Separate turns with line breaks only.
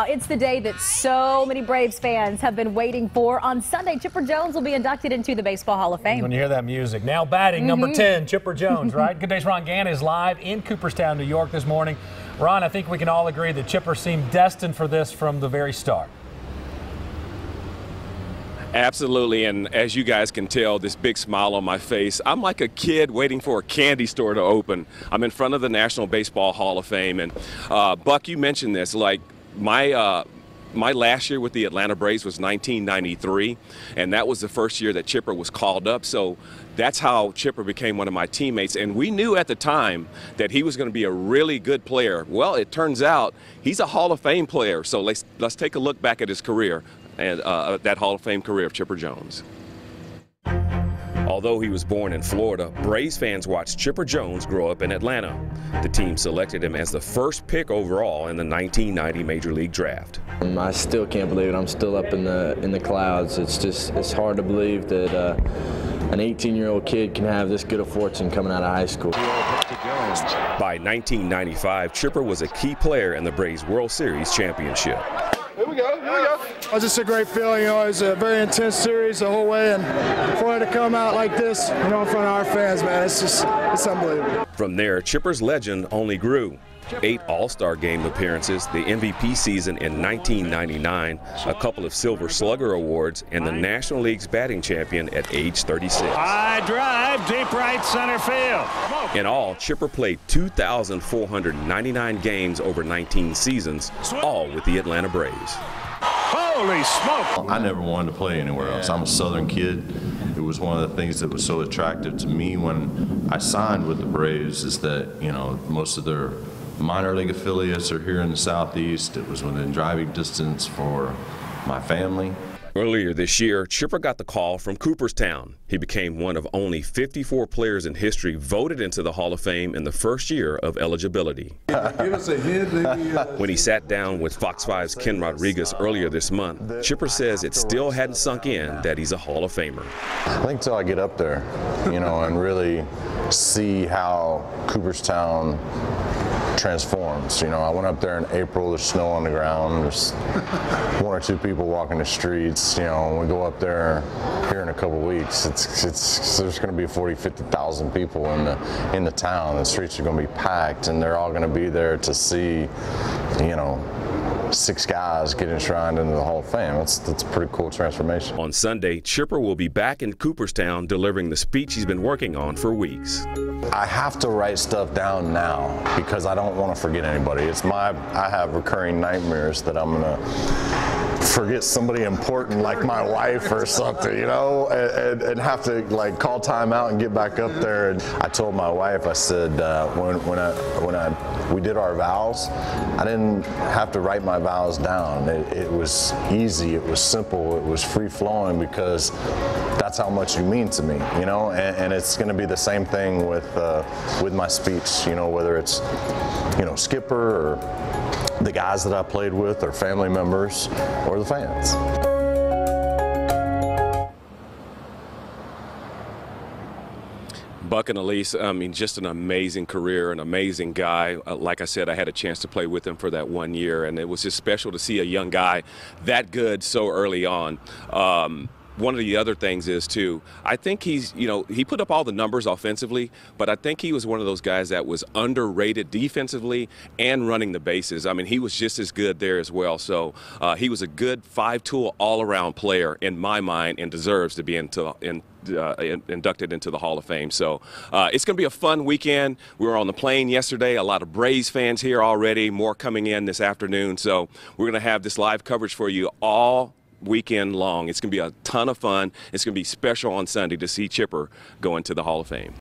It's the day that so many Braves fans have been waiting for. On Sunday, Chipper Jones will be inducted into the Baseball Hall of Fame.
When you hear that music. Now batting, number 10, Chipper Jones, right? Good Day's Ron Gann is live in Cooperstown, New York this morning. Ron, I think we can all agree that Chipper seemed destined for this from the very start.
Absolutely, and as you guys can tell, this big smile on my face, I'm like a kid waiting for a candy store to open. I'm in front of the National Baseball Hall of Fame, and Buck, you mentioned this, like my last year with the Atlanta Braves was 1993, and that was the first year that Chipper was called up, so that's how Chipper became one of my teammates, and we knew at the time that he was going to be a really good player. Well, it turns out he's a Hall of Fame player, so let's take a look back at his career. And that Hall of Fame career of Chipper Jones. Although he was born in Florida, Braves fans watched Chipper Jones grow up in Atlanta. The team selected him as the first pick overall in the 1990 Major League Draft.
I still can't believe it. I'm still up in the clouds. It's hard to believe that an 18-year-old kid can have this good a fortune coming out of high school.
By 1995, Chipper was a key player in the Braves World Series championship.
Here we go, here we go. It was just a great feeling, you know, it was a very intense series the whole way, and for it to come out like this, you know, in front of our fans, man, it's unbelievable.
From there, Chipper's legend only grew. 8 All-Star Game appearances, the MVP season in 1999, a couple of Silver Slugger awards, and the National League's batting champion at age 36.
High drive, deep right center field.
In all, Chipper played 2,499 games over 19 seasons, all with the Atlanta Braves.
Holy smoke!
I never wanted to play anywhere else. I'm a Southern kid. It was one of the things that was so attractive to me when I signed with the Braves is that, you know, most of their minor league affiliates are here in the Southeast. It was within driving distance for my family.
Earlier this year, Chipper got the call from Cooperstown. He became one of only 54 players in history voted into the Hall of Fame in the first year of eligibility.
Give us a hint, maybe,
When he sat down with Fox 5's Ken Rodriguez earlier this month, Chipper says it still hadn't sunk in that he's a Hall of Famer.
I think until I get up there, you know, and really see how Cooperstown transforms. You know, I went up there in April, there's snow on the ground, there's 1 or 2 people walking the streets. You know, when we go up there here in a couple weeks, there's going to be 40,000, 50,000 people in the town. The streets are going to be packed, and they're all going to be there to see, you know, 6 guys get enshrined into the Hall of Fame. That's a pretty cool transformation.
On Sunday, Chipper will be back in Cooperstown delivering the speech he's been working on for weeks.
I have to write stuff down now because I don't want to forget anybody. I have recurring nightmares that I'm gonna forget somebody important like my wife or something, you know, and have to like call time out and get back up there. And I told my wife, I said, when we did our vows, I didn't have to write my vows down. It was easy, it was simple, it was free flowing because that's how much you mean to me, you know, and it's going to be the same thing with my speech, you know, whether it's, you know, Skipper or the guys that I played with or family members or the fans.
Buck and Elise, I mean, just an amazing career, an amazing guy. Like I said, I had a chance to play with him for that 1 year, and it was just special to see a young guy that good so early on. One of the other things is, too, I think he's, you know, he put up all the numbers offensively, but I think he was one of those guys that was underrated defensively and running the bases. I mean, he was just as good there as well. So he was a good 5-tool all-around player in my mind and deserves to be inducted into the Hall of Fame. So it's going to be a fun weekend. We were on the plane yesterday. A lot of Braves fans here already, more coming in this afternoon. So we're going to have this live coverage for you all weekend long. It's going to be a ton of fun. It's going to be special on Sunday to see Chipper go into the Hall of Fame.